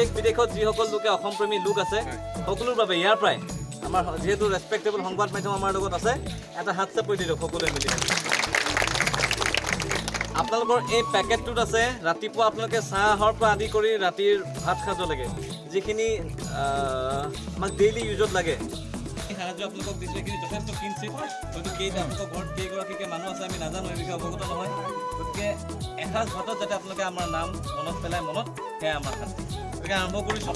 দেশ বিদেশত যিসকল লোকে অসম প্ৰেমী লোক আছে সকলোৰ বাবে ইয়াৰ পৰাই আমাৰ যেহেতু ৰেসপেক্টেবল সংবাদ মাধ্যম আমাৰ লগত আছে এটা হাত চাপ কৰি দিয়ক সকলোৱে মিলি আপোনালোকৰ এই পেকেটটোত আছে ৰাতিপুৱা আপোনালোকে চাহৰ পৰা আদি কৰি ৰাতিৰ ভাত খাজলৈকে যিখিনি আমাক ডেইলি ইউজত লাগে সাহায্য আপোনালোকক দিছে কিন্তু যথেষ্ট কিনছে হয়তো কেইটা আপোনালোকৰ ঘৰত কেইগৰাকীকে মানুহ আছে আমি নাজানো এই বিষয়ে অৱগত নহয় গতিকে এসাঁজ ভাতত যাতে আপোনালোকে আমাৰ নাম মনত পেলাই মনত সেয়া আমাৰ শাস্তি গতিকে আৰম্ভ কৰিছোঁ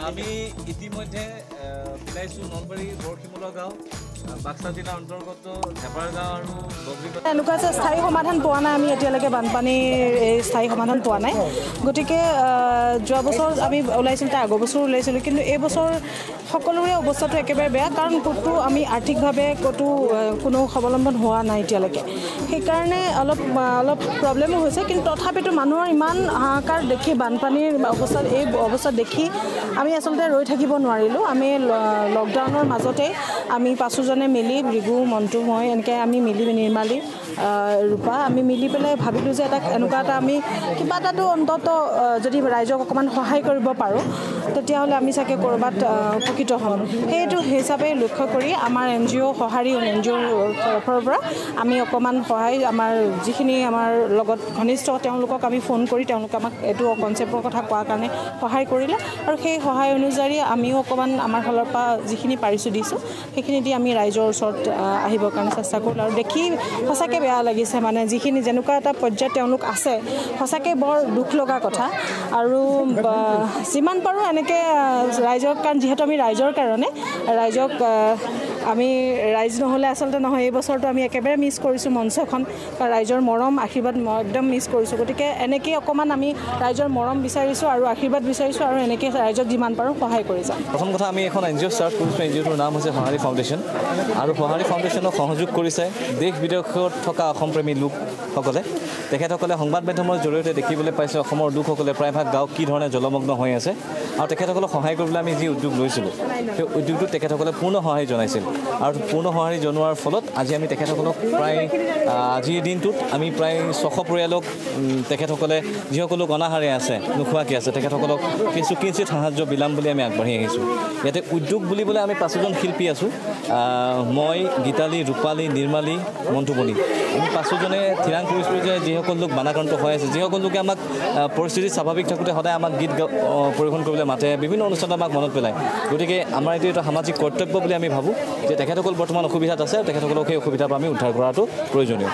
আমি ইতিমধ্যে বিলাইছোঁ নলবাৰী বৰশিমলা গাঁও বাক্সা জিলাৰ অন্তৰ্গত ঢেপাৰ গাঁও আৰু বগৰীকটা এনেকুৱা যে স্থায়ী সমাধান পোৱা নাই আমি এতিয়ালৈকে বানপানীৰ এই স্থায়ী সমাধান পোৱা নাই গতিকে যোৱা বছৰ আমি ওলাইছিলোঁ তাৰ আগৰ বছৰ ওলাইছিলোঁ কিন্তু এই বছৰ সকলোৰে অৱস্থাটো একেবাৰে বেয়া কাৰণ ক'তো আমি আৰ্থিকভাৱে ক'তো কোনো স্বাৱলম্বন হোৱা নাই এতিয়ালৈকে সেইকাৰণে অলপ প্ৰব্লেমো হৈছে কিন্তু তথাপিতো মানুহৰ ইমান হাহাকাৰ দেখি বানপানীৰ অৱস্থাত এই অৱস্থাত দেখি আমি আচলতে ৰৈ থাকিব নোৱাৰিলোঁ আমি লকডাউনৰ মাজতে আমি পাঁচোজনে মিলি ভৃগু মন্টু মই এনেকৈ আমি মিলি নিৰ্মালী ৰূপা আমি মিলি পেলাই ভাবিলোঁ যে এনেকুৱা এটা আমি কিবা এটাতো অন্তত যদি ৰাইজক অকণমান সহায় কৰিব পাৰোঁ তেতিয়াহ'লে আমি চাগে ক'ৰবাত উপকৃত হ'ম সেইটো হিচাপে লক্ষ্য কৰি আমাৰ NGO সঁহাৰি NGOৰ তৰফৰ পৰা আমি অকণমান সহায় আমাৰ যিখিনি আমাৰ লগত ঘনিষ্ঠ তেওঁলোকক আমি ফোন কৰি তেওঁলোকে আমাক এইটো কনচেপ্টৰ কথা কোৱাৰ কাৰণে সহায় কৰিলে আৰু সেই সহায় অনুযায়ী আমিও অকণমান আমাৰ ফালৰ পৰা যিখিনি পাৰিছোঁ দিছোঁ সেইখিনি দি আমি ৰাইজৰ ওচৰত আহিবৰ কাৰণে চেষ্টা কৰিলোঁ আৰু দেখি সঁচাকৈ বেয়া লাগিছে মানে যিখিনি যেনেকুৱা এটা পৰ্যায়ত তেওঁলোক আছে সঁচাকৈ বৰ দুখ লগা কথা আৰু যিমান পাৰোঁ এনেকৈ ৰাইজক কাৰণ যিহেতু আমি ৰাইজৰ কাৰণে ৰাইজক আমি ৰাইজ নহ'লে আচলতে নহয় এই বছৰটো আমি একেবাৰে মিছ কৰিছোঁ মঞ্চখন কাৰণ ৰাইজৰ মৰম আশীৰ্বাদ একদম মিছ কৰিছোঁ গতিকে এনেকৈ অকণমান আমি ৰাইজৰ মৰম বিচাৰিছোঁ আৰু আশীৰ্বাদ বিচাৰিছোঁ আৰু এনেকৈ ৰাইজক যিমান পাৰোঁ সহায় কৰি যাম প্ৰথম কথা আমি এখন NGO ষ্টাৰ্ট কৰিছোঁ NGOটোৰ নাম হৈছে সঁহাৰি ফাউণ্ডেশ্যন আৰু সঁহাৰি ফাউণ্ডেশ্যনক সহযোগ কৰিছে দেশ বিদেশত থকা অসমপ্ৰেমী লোকসকলে তেখেতসকলে সংবাদ মাধ্যমৰ জৰিয়তে দেখিবলৈ পাইছে অসমৰ লোকসকলে প্ৰায়ভাগ গাঁও কি ধৰণে জলমগ্ন হৈ আছে আৰু তেখেতসকলক সহায় কৰিবলৈ আমি যি উদ্যোগ লৈছিলোঁ সেই উদ্যোগটোত তেখেতসকলে পূৰ্ণ সহায় জনাইছিল আৰু পূৰ্ণ সহায় জনোৱাৰ ফলত আজি আমি তেখেতসকলক প্ৰায় আজিৰ দিনটোত আমি প্ৰায় 600 পৰিয়ালক তেখেতসকলে যিসকল লোক অনাহাৰে আছে নোখোৱাকৈ আছে তেখেতসকলক কিঞ্চিত সাহায্য বিলাম বুলি আমি আগবাঢ়ি আহিছোঁ ইয়াতে উদ্যোগ বুলিবলৈ আমি 5জন শিল্পী আছোঁ মই গীতালী ৰূপালী নিৰ্মালী মন্টুমণি আমি 5জনে থিৰাং কৰিছিলোঁ যে যিসকল লোক বানাক্ৰান্ত হৈ আছে যিসকল লোকে আমাক পৰিস্থিতি স্বাভাৱিক থাকোঁতে সদায় আমাক গীত পৰিৱেশন কৰিবলৈ মাতে বিভিন্ন অনুষ্ঠানত আমাক মনত পেলায় গতিকে আমাৰ এইটো এটা সামাজিক কৰ্তব্য বুলি আমি ভাবোঁ যে তেখেতসকল বৰ্তমান অসুবিধাত আছে তেখেতসকলক সেই অসুবিধাৰ পৰা আমি উদ্ধাৰ কৰাটো প্ৰয়োজনীয়